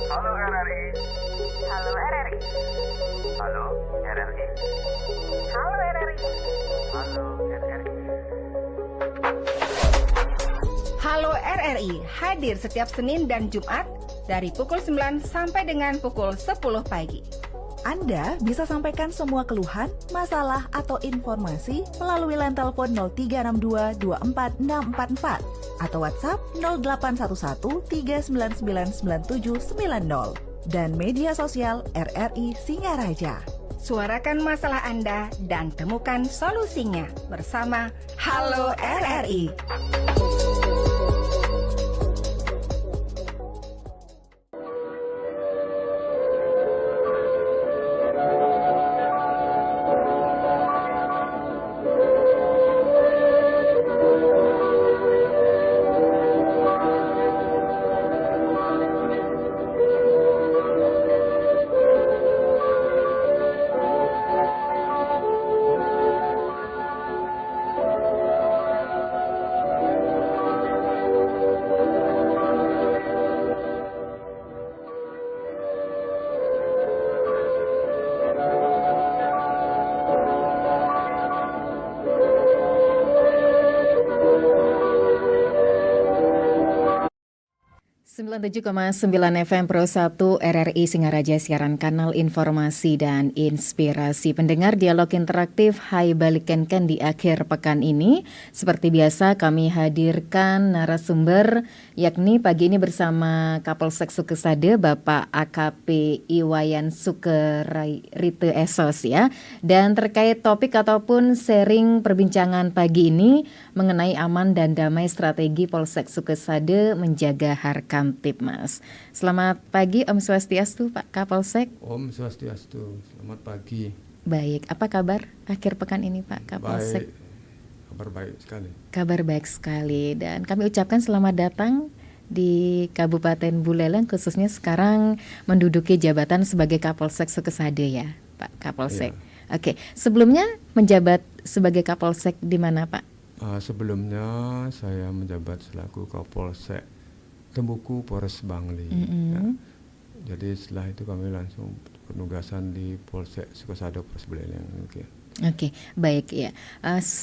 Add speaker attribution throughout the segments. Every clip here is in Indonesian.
Speaker 1: Halo RRI.
Speaker 2: Halo RRI.
Speaker 1: Halo RRI.
Speaker 2: Halo RRI.
Speaker 1: Halo RRI.
Speaker 2: Halo RRI hadir setiap Senin dan Jumat dari pukul 9 sampai dengan pukul 10 pagi.
Speaker 3: Anda bisa sampaikan semua keluhan, masalah, atau informasi melalui line telepon 0362 24644 atau WhatsApp 0811 3999790 dan media sosial RRI Singaraja.
Speaker 2: Suarakan masalah Anda dan temukan solusinya bersama Halo RRI.
Speaker 4: Tujuh koma 9 FM Pro 1 RRI Singaraja, siaran kanal informasi dan inspirasi. Pendengar dialog interaktif Hai Balikenken di akhir pekan ini. Seperti biasa kami hadirkan narasumber, yakni pagi ini bersama Kapolsek Sukesade Bapak AKP Iwayan Sukerite Esos ya. Dan terkait topik ataupun sharing perbincangan pagi ini mengenai aman dan damai strategi Polsek Sukesade menjaga Harkamtib, Mas. Selamat pagi, Om Swastiastu, Pak Kapolsek.
Speaker 5: Om Swastiastu, selamat pagi.
Speaker 4: Baik, apa kabar akhir pekan ini, Pak Kapolsek?
Speaker 5: Baik, kabar baik sekali.
Speaker 4: Kabar baik sekali, dan kami ucapkan selamat datang di Kabupaten Buleleng, khususnya sekarang menduduki jabatan sebagai Kapolsek Sukesade ya, Pak Kapolsek.
Speaker 5: Iya.
Speaker 4: Oke, sebelumnya menjabat sebagai Kapolsek di mana, Pak?
Speaker 5: Sebelumnya saya menjabat selaku Kapolsek Tembuku Polres Bangli. Ya. Jadi setelah itu kami langsung penugasan di Polsek Sukesade Polres Buleleng.
Speaker 4: Oke, baik ya.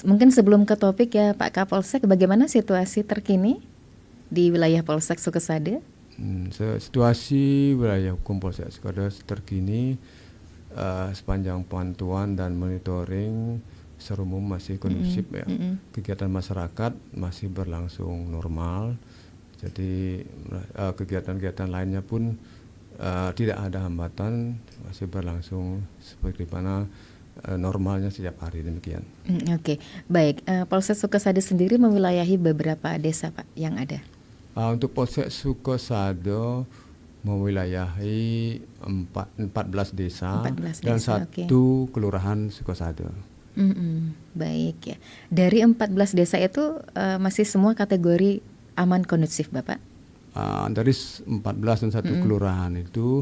Speaker 4: Mungkin sebelum ke topik ya Pak Kapolsek, bagaimana situasi terkini di wilayah Polsek Sukesade?
Speaker 5: Situasi wilayah hukum Polsek Sukesade terkini sepanjang pantauan dan monitoring secara umum masih kondusif ya. Kegiatan masyarakat masih berlangsung normal. Jadi kegiatan-kegiatan lainnya pun tidak ada hambatan, masih berlangsung seperti mana normalnya setiap hari, demikian.
Speaker 4: Oke, baik. Polsek Sukesade sendiri mewilayahi beberapa desa, Pak, yang ada?
Speaker 5: Untuk Polsek Sukesade mewilayahi 14 desa,
Speaker 4: 14
Speaker 5: dan
Speaker 4: desa,
Speaker 5: satu kelurahan Sukesade.
Speaker 4: Baik ya. Dari 14 desa itu masih semua kategori aman kondusif, Bapak?
Speaker 5: Dari 14 dan satu kelurahan itu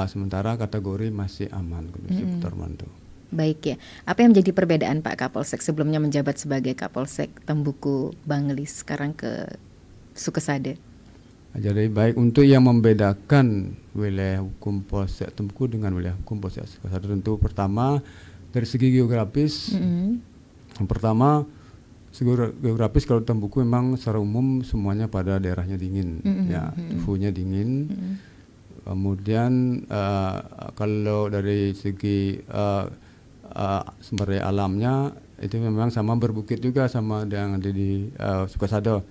Speaker 5: sementara kategori masih aman kondusif, termantu.
Speaker 4: Baik ya. Apa yang menjadi perbedaan Pak Kapolsek sebelumnya menjabat sebagai Kapolsek Tembuku Bangli sekarang ke Sukesade?
Speaker 5: Jadi baik, untuk yang membedakan wilayah hukum Polsek Tembuku dengan wilayah hukum Polsek Sukesade, tentu pertama dari segi geografis. Yang pertama, geografis kalau Tembuku memang secara umum semuanya pada daerahnya dingin, ya, suhunya dingin. Kemudian kalau dari segi sumber daya alamnya itu memang sama berbukit juga sama yang ada di Sukesade.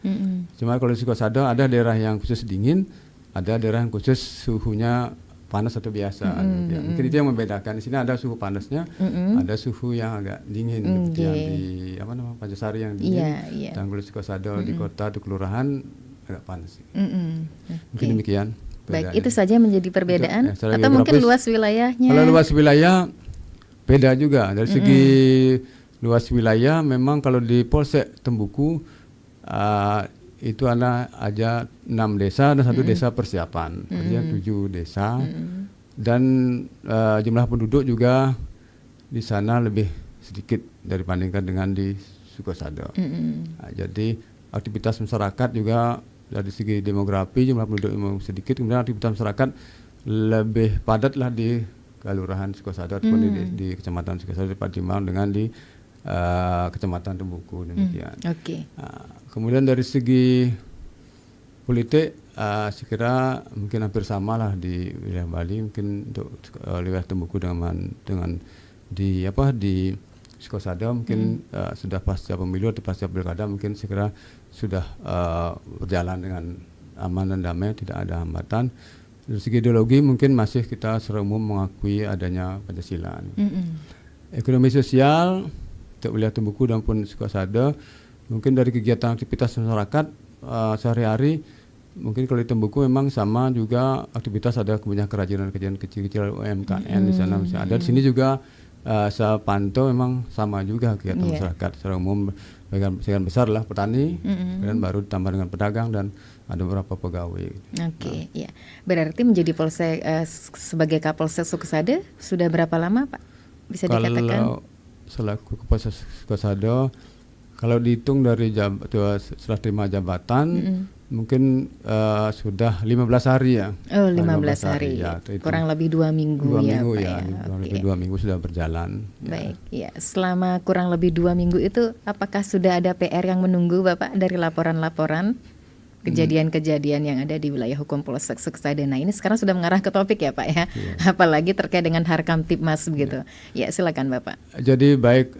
Speaker 5: Cuma kalau di Sukesade ada daerah yang khusus dingin, ada daerah yang khusus suhunya panas atau biasa. Mungkin itu yang membedakan. Di sini ada suhu panasnya, ada suhu yang agak dingin seperti yang di Pancasari yang dingin, Tanggul Sukosado di kota, di kelurahan agak panas. Mungkin demikian.
Speaker 4: Baik, itu saja menjadi perbedaan atau mungkin luas wilayahnya?
Speaker 5: Kalau luas wilayah beda juga dari segi luas wilayah. Memang kalau di Polsek Tembuku itu ada aja 6 desa dan 1 desa persiapan, artinya 7 desa. Dan jumlah penduduk juga di sana lebih sedikit dibandingkan dengan di Sukosado. Jadi aktivitas masyarakat juga dari segi demografi, jumlah penduduk memang sedikit, kemudian aktivitas masyarakat lebih padat lah di Kelurahan Sukosado ataupun di Kecamatan Sukosado Patimbang dengan di Kecamatan Tembuku demikian. Kemudian dari segi politik, saya kira mungkin hampir sama lah di wilayah Bali, mungkin untuk wilayah Tembuku dengan di Sukosado mungkin sudah pasca pemilu atau pasca pilkada mungkin saya kira sudah berjalan dengan aman dan damai, tidak ada hambatan. Dari segi ideologi mungkin masih kita secara umum mengakui adanya Pancasila. Ekonomi sosial untuk wilayah Tembuku dan pun Sukosado, mungkin dari kegiatan aktivitas masyarakat sehari-hari, mungkin kalau di Tembuku memang sama juga aktivitas, ada kebanyakan kerajinan kecil-kecil UMKM di sana masih ada. Di sini juga saya pantau memang sama juga kegiatan masyarakat secara umum, sebagian besar lah petani, dan baru ditambah dengan pedagang dan ada beberapa pegawai.
Speaker 4: Berarti menjadi polsek sebagai Kapolsek Sukosado sudah berapa lama Pak? Bisa dikatakan?
Speaker 5: Kalau selaku Kapolsek Sukosado, kalau dihitung dari setelah terima jabatan, mungkin sudah 15 hari ya.
Speaker 4: 15 hari. Kurang lebih 2 minggu ya Pak ya.
Speaker 5: Kurang lebih 2 minggu sudah berjalan.
Speaker 4: Baik, selama kurang lebih 2 minggu itu, apakah sudah ada PR yang menunggu Bapak dari laporan-laporan kejadian-kejadian yang ada di wilayah hukum Polsek Sukosado? Nah, ini sekarang sudah mengarah ke topik ya Pak ya, apalagi terkait dengan Harkamtibmas begitu. Silakan Bapak.
Speaker 5: Jadi baik,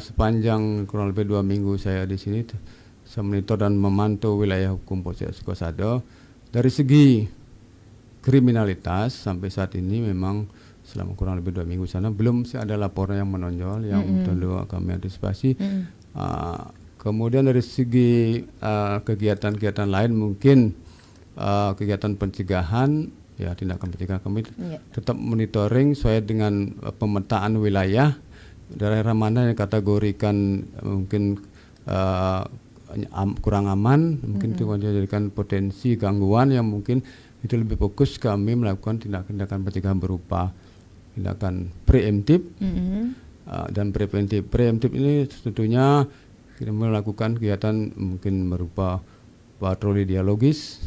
Speaker 5: sepanjang kurang lebih 2 minggu saya di sini, saya monitor dan memantau wilayah hukum Polsek Sukosado. Dari segi kriminalitas sampai saat ini memang selama kurang lebih 2 minggu sana belum ada laporan yang menonjol yang perlu kami antisipasi. Kemudian dari segi kegiatan-kegiatan lain, mungkin kegiatan pencegahan, tindakan pencegahan kami tetap monitoring sesuai dengan pemetaan wilayah, daerah mana yang kategorikan mungkin kurang aman, mungkin itu menjadikan potensi gangguan yang mungkin itu lebih fokus kami melakukan tindakan-tindakan pencegahan berupa tindakan preemptif dan preventif. Preemptif ini tentunya kita melakukan kegiatan mungkin berupa patroli dialogis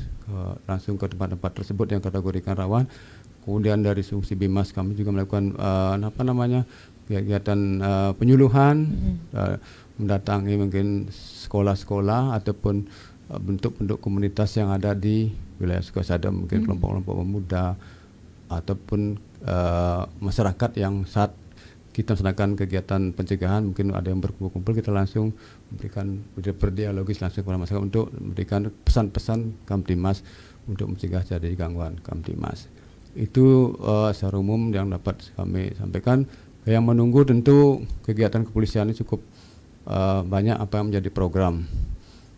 Speaker 5: langsung ke tempat-tempat tersebut yang kategorikan rawan. Kemudian dari fungsi Bimas kami juga melakukan kegiatan penyuluhan, mendatangi mungkin sekolah-sekolah ataupun bentuk-bentuk komunitas yang ada di wilayah Sukosado, mungkin kelompok-kelompok pemuda ataupun masyarakat yang saat kita melaksanakan kegiatan pencegahan, mungkin ada yang berkumpul-kumpul, kita langsung memberikan berdialogis langsung kepada masyarakat untuk memberikan pesan-pesan Kamtibmas untuk mencegah terjadi gangguan Kamtibmas. Itu secara umum yang dapat kami sampaikan. Yang menunggu tentu kegiatan kepolisian ini cukup banyak apa yang menjadi program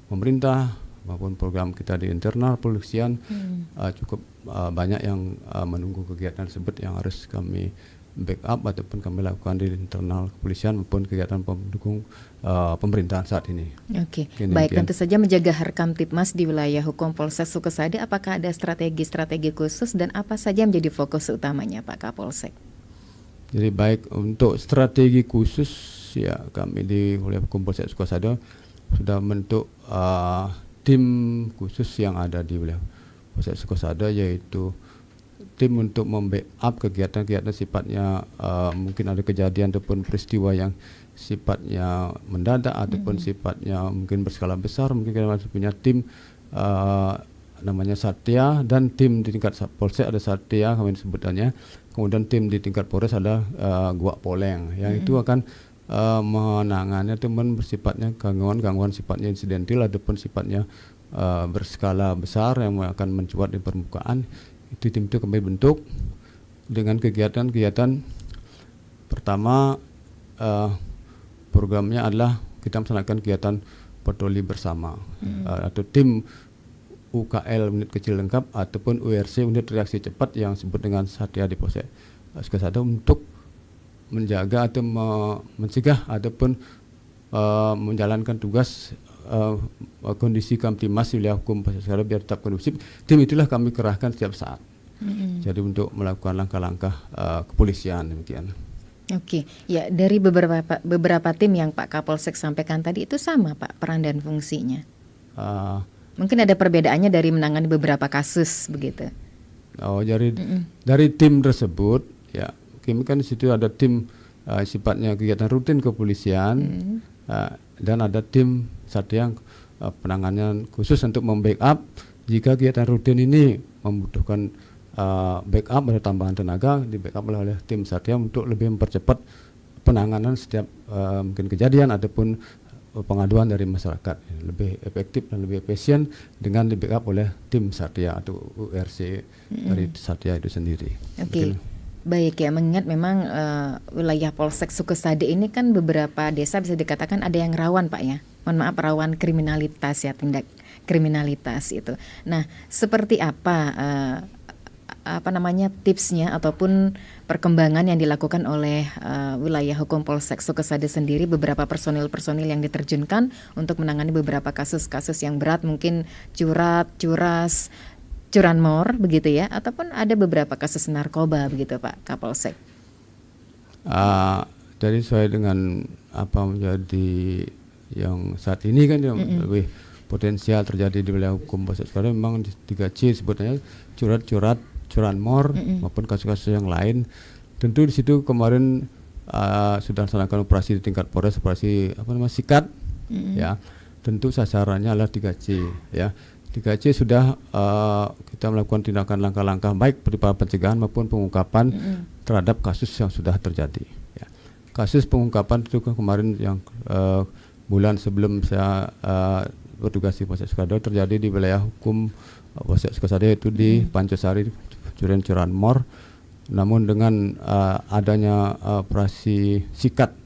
Speaker 5: pemerintah maupun program kita di internal kepolisian, cukup banyak yang menunggu kegiatan tersebut yang harus kami backup ataupun kami lakukan di internal kepolisian maupun kegiatan pendukung pemerintahan saat ini.
Speaker 4: Baik, tentu saja menjaga Harkamtibmas di wilayah hukum Polsek Sukosado, apakah ada strategi-strategi khusus dan apa saja menjadi fokus utamanya Pak Kapolsek?
Speaker 5: Jadi baik untuk strategi khusus ya, kami di wilayah hukum Polsek Sukosado sudah membentuk tim khusus yang ada di wilayah Polsek Sukosado, yaitu tim untuk membackup kegiatan-kegiatan sifatnya mungkin ada kejadian ataupun peristiwa yang sifatnya mendadak ataupun sifatnya mungkin berskala besar. Mungkin kita masih punya tim namanya Satya, dan tim di tingkat Polsek ada Satya kami sebutannya. Kemudian tim di tingkat Polres ada Guak Poleng yang itu akan menangani teman bersifatnya gangguan sifatnya insidental ataupun sifatnya berskala besar yang akan mencuat di permukaan. Itu tim itu kami bentuk dengan kegiatan-kegiatan. Pertama, programnya adalah kita melaksanakan kegiatan patroli bersama atau tim UKL unit kecil lengkap ataupun URC unit reaksi cepat yang disebut dengan Satya di Polsek Sukasada untuk menjaga atau mencegah ataupun menjalankan tugas kondisi Kamtimas wilayah hukum Polsek Sukasada biar tetap kondusif. Tim itulah kami kerahkan setiap saat. Jadi untuk melakukan langkah-langkah kepolisian demikian.
Speaker 4: Oke, ya dari beberapa tim yang Pak Kapolsek sampaikan tadi itu sama Pak peran dan fungsinya. Mungkin ada perbedaannya dari menangani beberapa kasus begitu.
Speaker 5: Dari tim tersebut, ya, kami kan di situ ada tim sifatnya kegiatan rutin kepolisian dan ada tim Satya yang penanganan khusus untuk membackup jika kegiatan rutin ini membutuhkan backup atau tambahan tenaga di backup oleh tim Satya untuk lebih mempercepat penanganan setiap mungkin kejadian ataupun pengaduan dari masyarakat, lebih efektif dan lebih efisien dengan di backup oleh tim Satya atau URC dari Satya itu sendiri.
Speaker 4: Oke. Baik ya, mengingat memang wilayah Polsek Sukasada ini kan beberapa desa bisa dikatakan ada yang rawan Pak ya. Mohon maaf, rawan kriminalitas ya, tindak kriminalitas itu. Nah, seperti apa tipsnya ataupun perkembangan yang dilakukan oleh wilayah hukum Polsek Sukasada sendiri, beberapa personil yang diterjunkan untuk menangani beberapa kasus-kasus yang berat, mungkin curas, curanmor begitu ya, ataupun ada beberapa kasus narkoba begitu Pak Kapolsek.
Speaker 5: Jadi sesuai dengan apa menjadi yang saat ini kan yang lebih potensial terjadi di wilayah hukum Polsek Sukasada memang 3C sebetulnya curat, curanmor maupun kasus-kasus yang lain. Tentu di situ kemarin sudah melaksanakan operasi di tingkat Polres, operasi sikat ya. Tentu sasarannya adalah 3C ya. 3C sudah kita melakukan tindakan langkah-langkah baik berupa pencegahan maupun pengungkapan terhadap kasus yang sudah terjadi ya. Kasus pengungkapan itu kemarin yang bulan sebelum saya bertugas di Polsek Sukasada terjadi di wilayah hukum Polsek Sukasada itu di Pancosari, curanmor. Namun dengan adanya operasi sikat,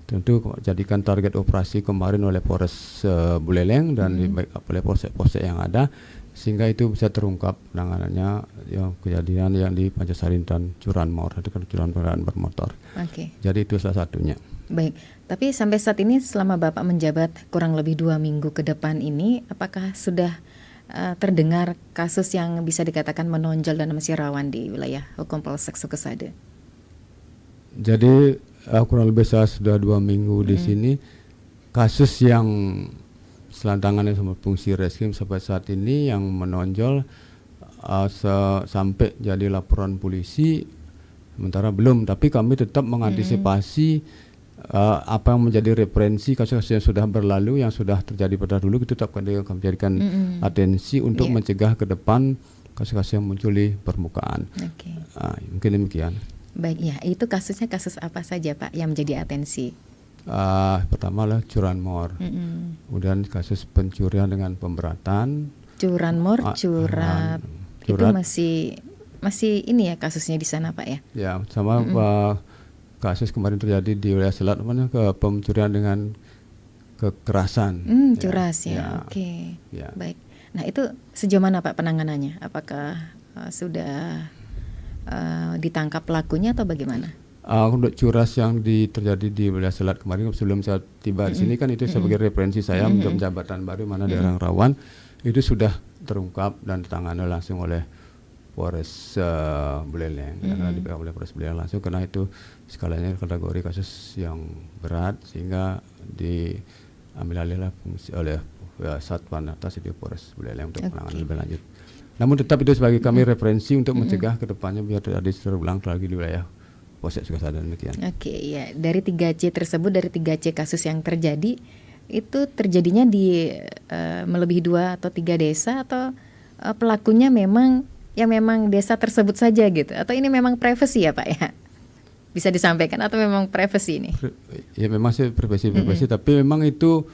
Speaker 5: tentu jadikan target operasi kemarin oleh Polres Buleleng dan oleh polsek-polsek yang ada, sehingga itu bisa terungkap penanganannya yang kejadian yang di Pancosari dan curanmor, itu kan curanmor bermotor. Jadi itu salah satunya.
Speaker 4: Baik, tapi sampai saat ini selama Bapak menjabat kurang lebih 2 minggu ke depan ini, apakah sudah terdengar kasus yang bisa dikatakan menonjol dan masih rawan di wilayah hukum Polsek Sukasada?
Speaker 5: Jadi kurang lebih saya sudah 2 minggu di sini, kasus yang selantangannya sama fungsi reskrim sampai saat ini yang menonjol sampai jadi laporan polisi sementara belum, tapi kami tetap mengantisipasi apa yang menjadi referensi kasus-kasus yang sudah berlalu, yang sudah terjadi pada dulu, kita tetap kami jadikan atensi untuk mencegah ke depan kasus-kasus yang muncul di permukaan. Mungkin demikian.
Speaker 4: Baik ya, itu kasusnya kasus apa saja Pak yang menjadi atensi?
Speaker 5: Pertama adalah curanmor, kemudian kasus pencurian dengan pemberatan.
Speaker 4: Curanmor, curat, itu masih ini ya kasusnya di sana Pak ya? Ya,
Speaker 5: sama kasus kemarin terjadi di wilayah Selat, pencurian dengan kekerasan.
Speaker 4: Curas ya. Oke. Ya. Baik. Nah itu sejauh mana Pak penanganannya? Apakah sudah ditangkap pelakunya atau bagaimana?
Speaker 5: Untuk curas yang terjadi di wilayah Selat kemarin sebelum saya tiba di sini kan itu sebagai referensi saya untuk jabatan baru mana daerah rawan, itu sudah terungkap dan ditangani langsung oleh Polres Buleleng, karena dipegang oleh Polres Buleleng langsung, karena itu skalanya kategori kasus yang berat sehingga diambil alih oleh Satpam atas itu Polres Buleleng untuk penanganan lebih lanjut. Namun tetap itu sebagai kami referensi untuk mencegah ke depannya biar tidak terulang lagi di wilayah Polsek Sukasada demikian.
Speaker 4: Ya, dari 3C tersebut, dari 3C kasus yang terjadi itu terjadinya di melebihi 2 atau 3 desa, atau pelakunya memang desa tersebut saja gitu, atau ini memang privasi ya Pak ya? Bisa disampaikan atau memang privasi ini?
Speaker 5: Ya memang sih privasi, tapi memang itu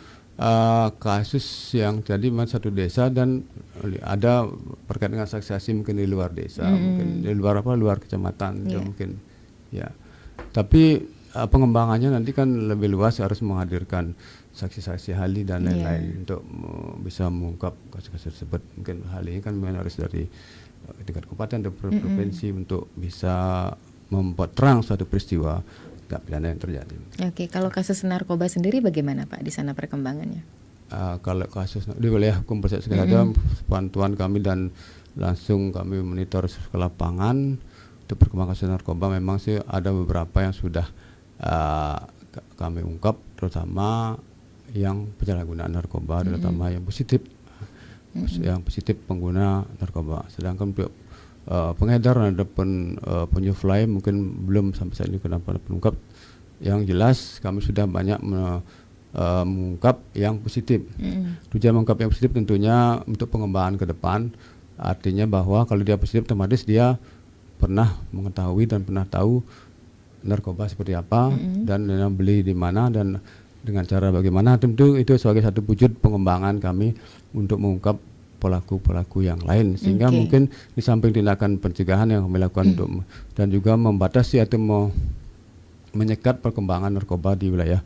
Speaker 5: kasus yang tadi satu desa dan ada terkait dengan saksi-saksi mungkin di luar desa, mungkin di luar kecamatan, mungkin ya. Tapi pengembangannya nanti kan lebih luas, harus menghadirkan saksi-saksi ahli dan lain-lain untuk bisa mengungkap kasus-kasus tersebut. Mungkin hal ini kan harus dari tingkat kabupaten atau provinsi untuk bisa membuat terang suatu peristiwa tindak pidana yang terjadi.
Speaker 4: Oke, kalau kasus narkoba sendiri bagaimana Pak di sana perkembangannya?
Speaker 5: Kalau kasus di wilayah hukum Polsek Sukarada, bantuan kami dan langsung kami monitor ke lapangan untuk perkembangan kasus narkoba. Memang sih ada beberapa yang sudah kami ungkap, terutama yang penyalahgunaan narkoba, terutama yang positif, pengguna narkoba. Sedangkan untuk pengedar ataupun penyuplai mungkin belum sampai saat ini kenapa pengungkap. Yang jelas kami sudah banyak mengungkap yang positif. Tujuan mengungkap yang positif tentunya untuk pengembangan ke depan. Artinya bahwa kalau dia positif, otomatis dia pernah mengetahui dan pernah tahu narkoba seperti apa dan beli di mana dan dengan cara bagaimana. Tentu itu sebagai satu wujud pengembangan kami untuk mengungkap pelaku-pelaku yang lain, sehingga mungkin di samping tindakan pencegahan yang kami lakukan untuk dan juga membatasi atau menyekat perkembangan narkoba di wilayah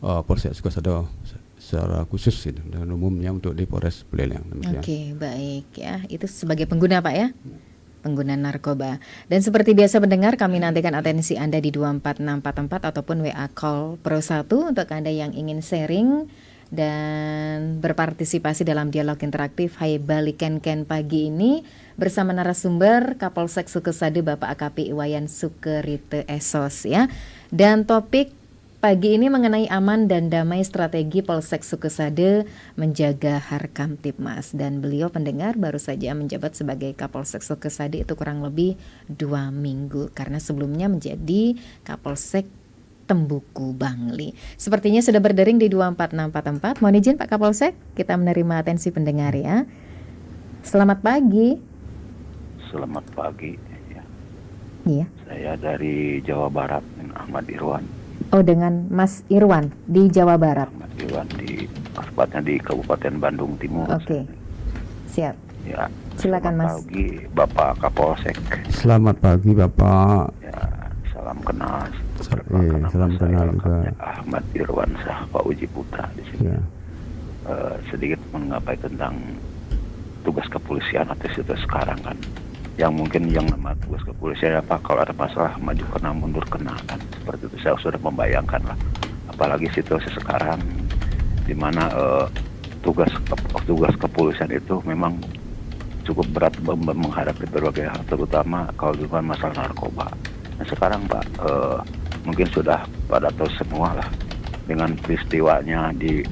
Speaker 5: Polsek Sukasado secara khusus dengan umumnya untuk di Polres Buleleng.
Speaker 4: Oke, baik ya. Itu sebagai pengguna Pak ya? Pengguna narkoba. Dan seperti biasa pendengar, kami nantikan atensi Anda di 24644 ataupun WA Call Pro 1 untuk Anda yang ingin sharing dan berpartisipasi dalam dialog interaktif Hai Baliken Ken pagi ini bersama narasumber Kapolsek Sukesade Bapak AKP Iwayan Sukerite Esos ya. Dan topik pagi ini mengenai aman dan damai strategi Polsek Sukesade menjaga Harkamtibmas, dan beliau pendengar baru saja menjabat sebagai Kapolsek Sukesade itu kurang lebih 2 minggu karena sebelumnya menjadi Kapolsek Tembuku Bangli. Sepertinya sudah berdering di 24644. Mohon izin Pak Kapolsek, kita menerima atensi pendengar ya. Selamat pagi.
Speaker 6: Selamat pagi ya.
Speaker 4: Iya.
Speaker 6: Saya dari Jawa Barat, Ahmad Irwan.
Speaker 4: Oh, dengan Mas Irwan di Jawa Barat.
Speaker 6: Ahmad Irwan tepatnya di Kabupaten Bandung Timur.
Speaker 4: Oke. Siap.
Speaker 6: Ya.
Speaker 4: Silakan Mas.
Speaker 6: Selamat pagi Bapak Kapolsek.
Speaker 5: Selamat pagi Bapak.
Speaker 6: Ya, salam kenal.
Speaker 5: Salam kenal juga.
Speaker 6: Ahmad Irwan Sah Pak Uji Putra di sini.
Speaker 5: Ya.
Speaker 6: Sedikit mengapai tentang tugas kepolisian atau situ sekarang kan. Yang mungkin yang nama tugas kepolisian apa, kalau ada masalah maju kena mundur kena kan, seperti itu saya sudah membayangkan lah. Apalagi situasi sekarang di mana tugas kepolisian itu memang cukup berat menghadapi berbagai hal, terutama kalau di masalah narkoba. Nah sekarang Pak mungkin sudah pada tahu semua lah dengan peristiwanya di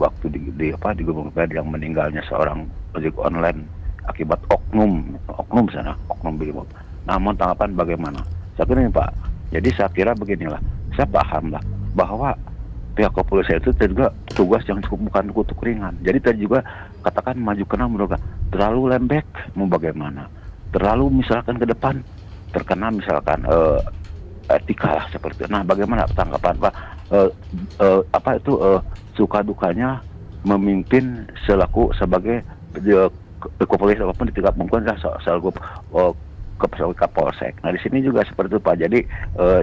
Speaker 6: waktu di Gunung Ped yang meninggalnya seorang ojek online akibat oknum Brimob. Namun tanggapan bagaimana? Saya kira ini Pak, jadi saya kira beginilah, saya paham lah bahwa pihak kepolisian itu juga tugas yang bukan kutuk ringan. Jadi tadi juga katakan maju kena mundur terlalu lembek mau bagaimana? Terlalu misalkan ke depan terkena misalkan etika lah seperti itu. Nah bagaimana tanggapan Pak? Suka dukanya memimpin sebagai kepolisian apapun di tingkat mungkin selalu Kapolsek. Nah di sini juga seperti itu Pak. Jadi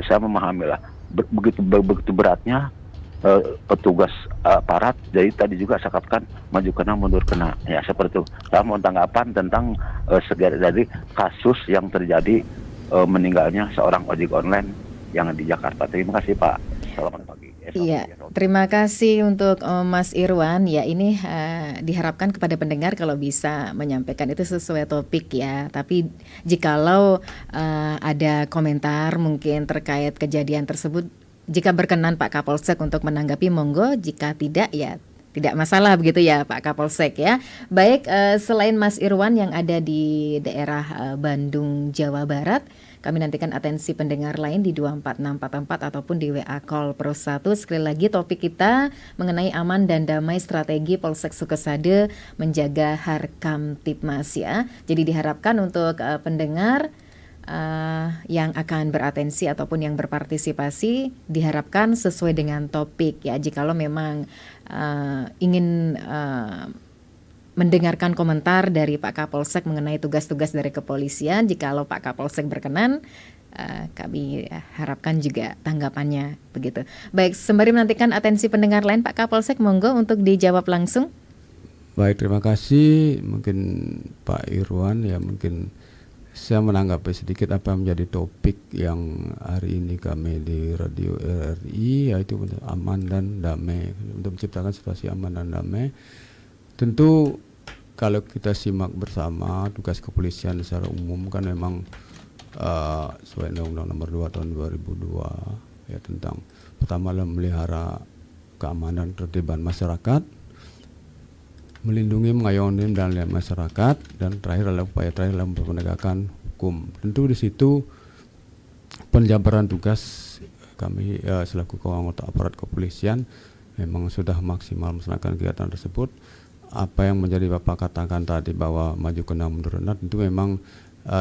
Speaker 6: saya memahami lah begitu beratnya petugas aparat. Jadi tadi juga saya katakan maju kena mundur kena. Ya seperti itu. Saya mau tanggapan tentang segala dari kasus yang terjadi meninggalnya seorang ojek online yang di Jakarta. Terima kasih Pak. Selamat pagi.
Speaker 4: Iya, terima kasih untuk Mas Irwan. Ya ini diharapkan kepada pendengar kalau bisa menyampaikan itu sesuai topik ya. Tapi jikalau ada komentar mungkin terkait kejadian tersebut, jika berkenan Pak Kapolsek untuk menanggapi monggo, jika tidak ya tidak masalah begitu ya Pak Kapolsek ya. Baik, selain Mas Irwan yang ada di daerah Bandung, Jawa Barat, kami nantikan atensi pendengar lain di 24644 ataupun di WA Call Pro 1. Sekali lagi topik kita mengenai aman dan damai strategi Polsek Sukesade menjaga Harkamtibmas ya. Jadi diharapkan untuk pendengar yang akan beratensi ataupun yang berpartisipasi diharapkan sesuai dengan topik ya. Jikalau memang ingin mendengarkan komentar dari Pak Kapolsek mengenai tugas-tugas dari kepolisian, jikalau Pak Kapolsek berkenan, kami harapkan juga tanggapannya begitu. Baik, sembari menantikan atensi pendengar lain, Pak Kapolsek monggo untuk dijawab langsung.
Speaker 5: Baik, terima kasih. Mungkin Pak Irwan ya, mungkin saya menanggapi sedikit apa yang menjadi topik yang hari ini kami di Radio RRI, yaitu aman dan damai, untuk menciptakan situasi aman dan damai. Tentu kalau kita simak bersama tugas kepolisian secara umum kan memang sesuai Undang-Undang Nomor 2 Tahun 2002 ya, tentang pertama memelihara keamanan ketertiban masyarakat, melindungi, mengayomi dan masyarakat, dan terakhir adalah upaya terakhir dalam penegakan hukum. Tentu di situ penjabaran tugas kami selaku anggota aparat kepolisian memang sudah maksimal melaksanakan kegiatan tersebut. Apa yang menjadi Bapak katakan tadi bahwa maju kena mundur rendah, tentu memang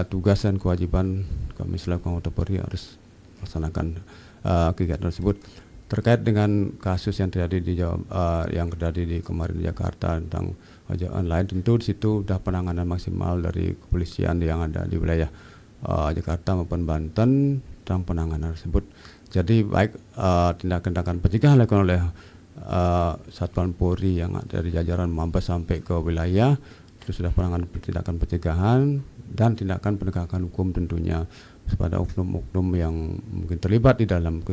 Speaker 5: tugas dan kewajiban kami selaku anggota Polri harus melaksanakan kegiatan tersebut. Terkait dengan kasus yang terjadi di kemarin di Jakarta tentang ojek online, tentu di situ sudah penanganan maksimal dari kepolisian yang ada di wilayah Jakarta maupun Banten tentang penanganan tersebut. Jadi baik tindakan-tindakan pencegahan dilakukan oleh Satuan Polri yang ada di jajaran Mabes sampai ke wilayah, itu sudah penanganan tindakan pencegahan dan tindakan penegakan hukum tentunya kepada oknum-oknum yang mungkin terlibat di dalam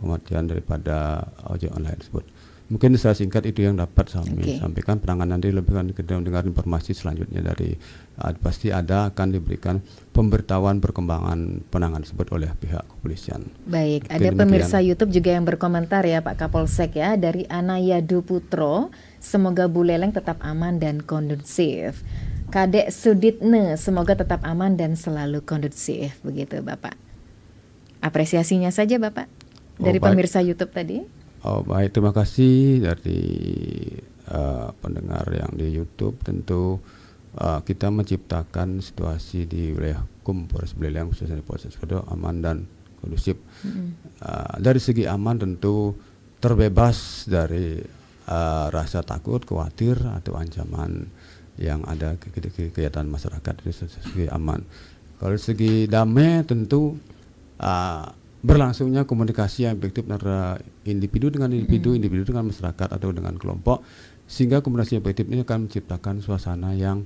Speaker 5: kematian daripada ojek online tersebut. Mungkin secara singkat itu yang dapat kami sampaikan. Penanganan nanti lebih kita mendengar informasi selanjutnya dari pasti akan diberikan pemberitahuan perkembangan penanganan tersebut oleh pihak kepolisian.
Speaker 4: Baik, mungkin ada pemirsa YouTube juga yang berkomentar ya Pak Kapolsek ya, dari Anayadu Putro, semoga Buleleng tetap aman dan kondusif. Kadek Suditne, semoga tetap aman dan selalu kondusif, begitu Bapak. Apresiasinya saja Bapak dari pemirsa YouTube tadi.
Speaker 5: Oh baik, terima kasih dari pendengar yang di YouTube. Tentu kita menciptakan situasi di wilayah hukum Polres Buleleng khususnya di Polres Sekodo aman dan kondusif. Dari segi aman tentu terbebas dari rasa takut, khawatir atau ancaman yang ada kegiatan masyarakat, itu segi aman. Kalau segi damai tentu berlangsungnya komunikasi yang efektif antara individu dengan individu, individu dengan masyarakat atau dengan kelompok, sehingga komunikasi yang efektif ini akan menciptakan suasana yang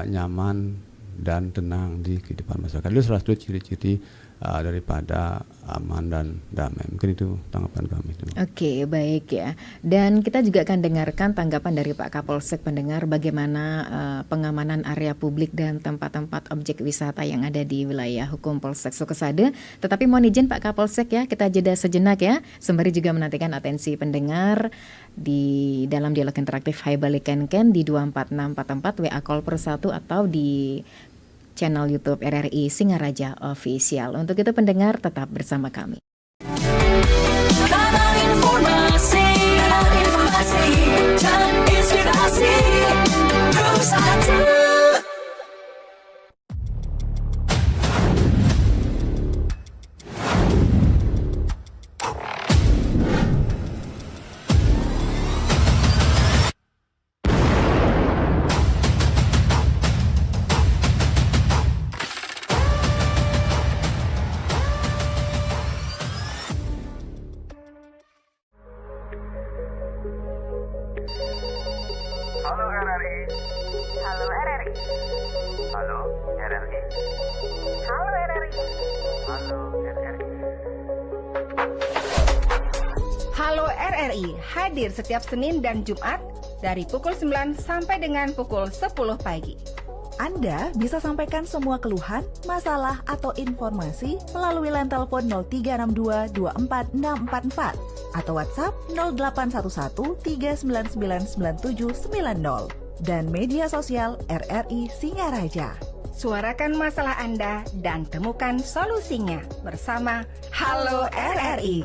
Speaker 5: nyaman dan tenang di kehidupan masyarakat. Itu salah satu ciri-ciri daripada aman dan damai. Mungkin itu tanggapan kami.
Speaker 4: Oke, baik ya. Dan kita juga akan dengarkan tanggapan dari Pak Kapolsek pendengar bagaimana pengamanan area publik dan tempat-tempat objek wisata yang ada di wilayah hukum Polsek Sukesade. Tetapi mohon izin Pak Kapolsek ya, kita jeda sejenak ya, sembari juga menantikan atensi pendengar di dalam dialog interaktif Hai Balikan Ken di 24644 WA call per 1 atau di channel YouTube RRI Singaraja Official. Untuk itu pendengar tetap bersama kami.
Speaker 7: Kanal informasi dan inspirasi terus ada.
Speaker 1: Halo RRI.
Speaker 2: Halo RRI.
Speaker 1: Halo RRI.
Speaker 2: Halo RRI.
Speaker 1: Halo RRI.
Speaker 2: Halo RRI hadir setiap Senin dan Jumat dari pukul 9 sampai dengan pukul 10 pagi.
Speaker 3: Anda bisa sampaikan semua keluhan, masalah, atau informasi melalui line telepon 0362 24644 atau WhatsApp 0811 399 9790 dan media sosial RRI Singaraja.
Speaker 2: Suarakan masalah Anda dan temukan solusinya bersama Halo RRI.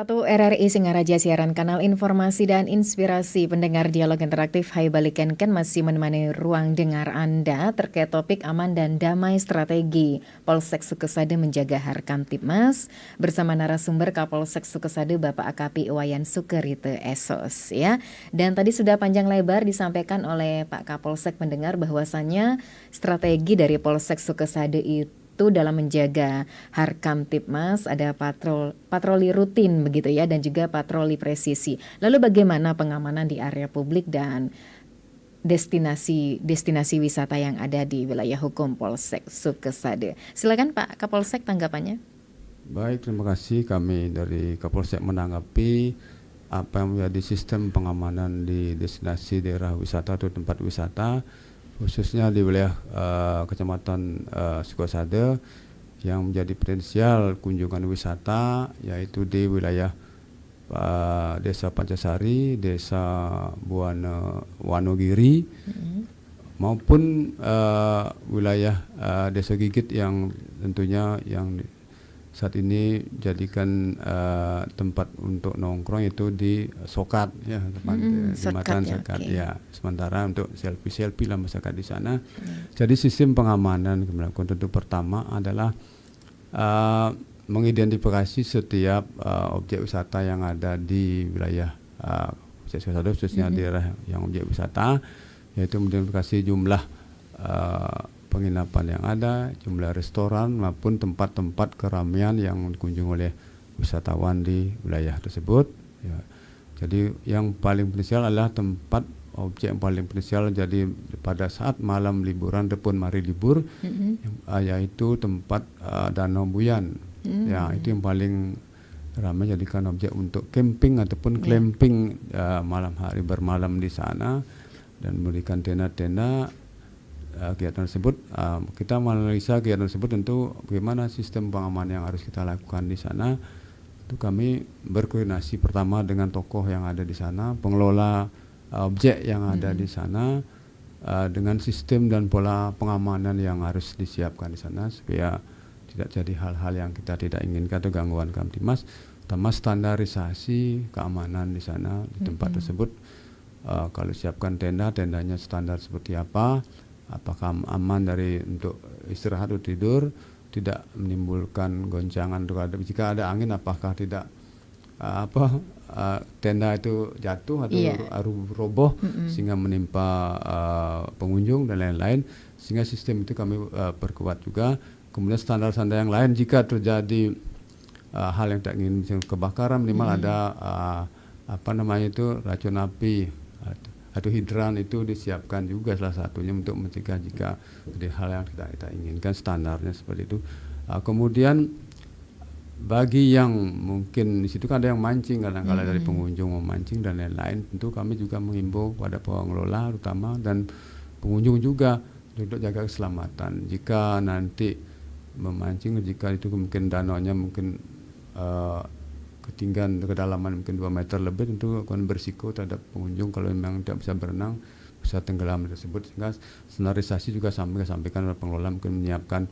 Speaker 4: RRI Singaraja siaran kanal informasi dan inspirasi pendengar dialog interaktif Hai Baliken Ken masih menemani ruang dengar Anda terkait topik aman dan damai strategi Polsek Sukesade menjaga Harkamtibmas bersama narasumber Kapolsek Sukesade Bapak AKP Wayan Sukerite Esos ya. Dan tadi sudah panjang lebar disampaikan oleh Pak Kapolsek mendengar bahwasannya strategi dari Polsek Sukesade itu dalam menjaga Harkamtibmas ada patroli rutin begitu ya dan juga patroli presisi. Lalu bagaimana pengamanan di area publik dan destinasi wisata yang ada di wilayah hukum Polsek Sukesade? Silakan Pak Kapolsek tanggapannya.
Speaker 5: Baik, terima kasih. Kami dari Kapolsek menanggapi apa yang menjadi sistem pengamanan di destinasi daerah wisata atau tempat wisata, khususnya di wilayah Kecamatan Sukesade yang menjadi potensial kunjungan wisata, yaitu di wilayah Desa Pancasari, Desa Wonogiri, maupun wilayah Desa Gigit yang tentunya yang saat ini jadikan tempat untuk nongkrong itu di Sokat ya, Jembatan Sokat ya. Sementara untuk selfie lah masyarakat di sana. Jadi sistem pengamanan kami lakukan tentu pertama adalah mengidentifikasi setiap objek wisata yang ada di wilayah khususnya daerah yang objek wisata, yaitu mengidentifikasi jumlah penginapan yang ada, jumlah restoran maupun tempat-tempat keramaian yang dikunjungi oleh wisatawan di wilayah tersebut. Ya. Jadi yang paling potensial adalah tempat objek yang paling potensial jadi pada saat malam liburan ataupun hari libur, yaitu tempat Danau Buyan. Ya, itu yang paling ramai jadikan objek untuk camping ataupun glamping malam hari bermalam di sana dan memberikan tenda-tenda. Kegiatan tersebut kita menganalisa kegiatan tersebut tentu bagaimana sistem pengamanan yang harus kita lakukan di sana. Itu kami berkoordinasi pertama dengan tokoh yang ada di sana, pengelola objek yang ada di sana, dengan sistem dan pola pengamanan yang harus disiapkan di sana supaya tidak jadi hal-hal yang kita tidak inginkan atau gangguan Kamtibmas. Pertama, standarisasi keamanan di sana di tempat tersebut. Kalau siapkan tendanya standar seperti apa? Apakah aman untuk istirahat atau tidur, tidak menimbulkan goncangan jika ada angin, apakah tidak tenda itu jatuh atau roboh sehingga menimpa pengunjung dan lain-lain, sehingga sistem itu kami perkuat juga. Kemudian standar-standar yang lain jika terjadi hal yang tak ingin, misalnya kebakaran, minimal ada racun api atau hidran itu disiapkan juga salah satunya untuk mencegah jika ada hal yang tidak kita inginkan, standarnya seperti itu. Kemudian bagi yang mungkin di situ kan ada yang mancing, kadang-kadang dari pengunjung mau mancing dan lain-lain, tentu kami juga menghimbau pada pengelola terutama dan pengunjung juga untuk jaga keselamatan. Jika nanti memancing, jika itu mungkin danaunya mungkin ketinggian kedalaman mungkin 2 meter lebih, tentu akan berisiko terhadap pengunjung kalau memang tidak bisa berenang, bisa tenggelam tersebut. Sehingga standarisasi juga sampaikan oleh pengelola, mungkin menyiapkan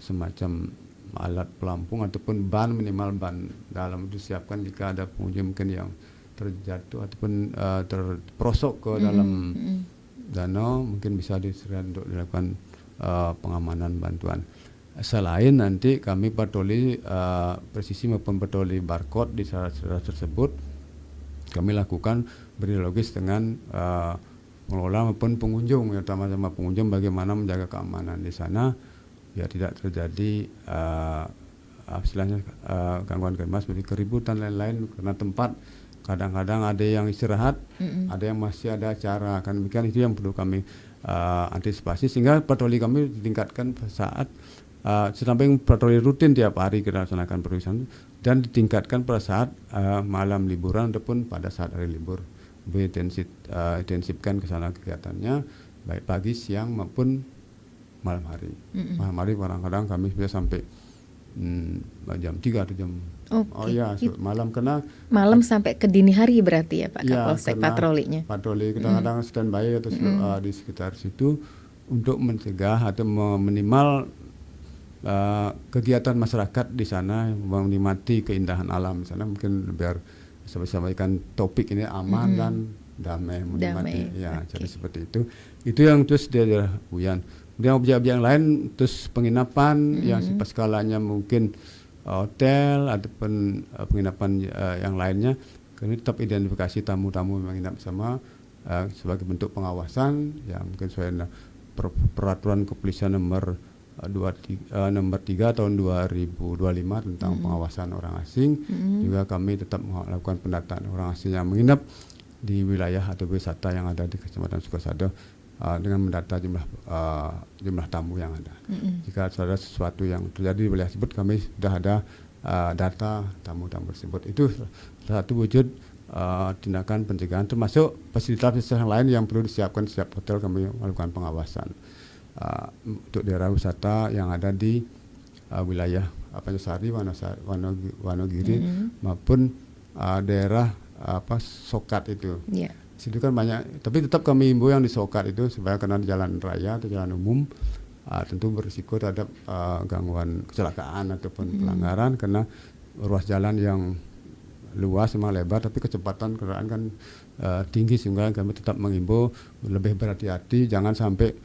Speaker 5: semacam alat pelampung ataupun minimal ban dalam itu disiapkan jika ada pengunjung mungkin yang terjatuh ataupun terperosok ke dalam danau, mungkin bisa disediakan untuk dilakukan pengamanan bantuan. Selain nanti kami patroli presisi maupun patroli barcode di daerah tersebut, kami lakukan berdialogis dengan pengelola maupun pengunjung, terutama sama pengunjung bagaimana menjaga keamanan di sana biar tidak terjadi gangguan kemas seperti keributan lain-lain karena tempat kadang-kadang ada yang istirahat, ada yang masih ada acara, kan demikian. Itu yang perlu kami antisipasi sehingga patroli kami ditingkatkan saat samping patroli rutin tiap hari kita laksanakan pemeriksaan dan ditingkatkan pada saat malam liburan ataupun pada saat hari libur. Intensifkan ke sana kegiatannya baik pagi, siang maupun malam hari. Malam hari kadang-kadang kami bisa sampai jam 3 atau jam malam malam
Speaker 4: sampai ke dini hari berarti ya Pak Kapolsek patrolinya.
Speaker 5: Patroli kadang-kadang standby atau di sekitar situ untuk mencegah atau minimal kegiatan masyarakat di sana menikmati keindahan alam di sana. Mungkin biar bisa sampaikan topik ini aman dan damai menikmati. Ya, jadi seperti itu. Itu yang terus di daerah Buyan. Kemudian objek-objek yang lain terus penginapan yang skalanya mungkin hotel ataupun penginapan yang lainnya. Kami tetap identifikasi tamu-tamu yang menginap sama sebagai bentuk pengawasan yang mungkin sesuai peraturan kepolisian nomor 3 tahun 2025 tentang pengawasan orang asing. Juga kami tetap melakukan pendataan orang asing yang menginap di wilayah atau wisata yang ada di Kecamatan Sukosado dengan mendata jumlah tamu yang ada. Jika ada sesuatu yang terjadi di wilayah tersebut, kami sudah ada data tamu-tamu tersebut. Itu salah satu wujud tindakan pencegahan, termasuk fasilitas yang lain yang perlu disiapkan setiap hotel. Kami melakukan pengawasan untuk daerah wisata yang ada di wilayah Sari, Wonogiri maupun daerah Sokat itu. Situ kan banyak, tapi tetap kami himbau yang di Sokat itu supaya karena di jalan raya atau jalan umum tentu berisiko terhadap gangguan kecelakaan ataupun pelanggaran karena ruas jalan yang luas memang lebar, tapi kecepatan kendaraan kan tinggi, sehingga kami tetap mengimbau lebih berhati-hati, jangan sampai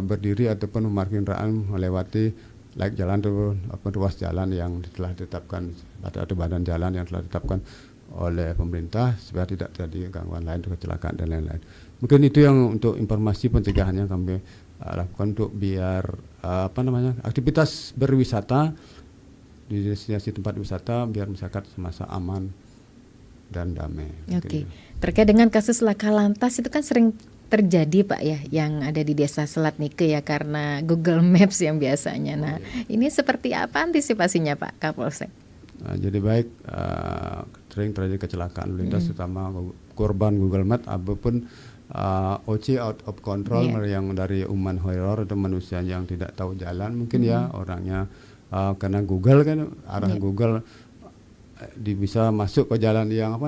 Speaker 5: berdiri ataupun memarkir kendaraan melewati jalan ataupun ruas jalan yang telah ditetapkan atau badan jalan yang telah ditetapkan oleh pemerintah supaya tidak terjadi gangguan lain, kecelakaan dan lain-lain. Mungkin itu yang untuk informasi pencegahannya kami lakukan untuk biar aktivitas berwisata di destinasi tempat wisata biar masyarakat semasa aman dan damai.
Speaker 4: Oke. Terkait dengan kasus laka lantas itu kan sering terjadi Pak ya yang ada di Desa Selat Nike ya karena Google Maps yang biasanya. Nah, ini seperti apa antisipasinya Pak Kapolsek?
Speaker 5: Jadi baik sering terjadi kecelakaan lalu lintas terutama korban Google Maps ataupun OC out of control yang dari human error atau manusia yang tidak tahu jalan mungkin ya orangnya karena Google kan arah Google bisa masuk ke jalan yang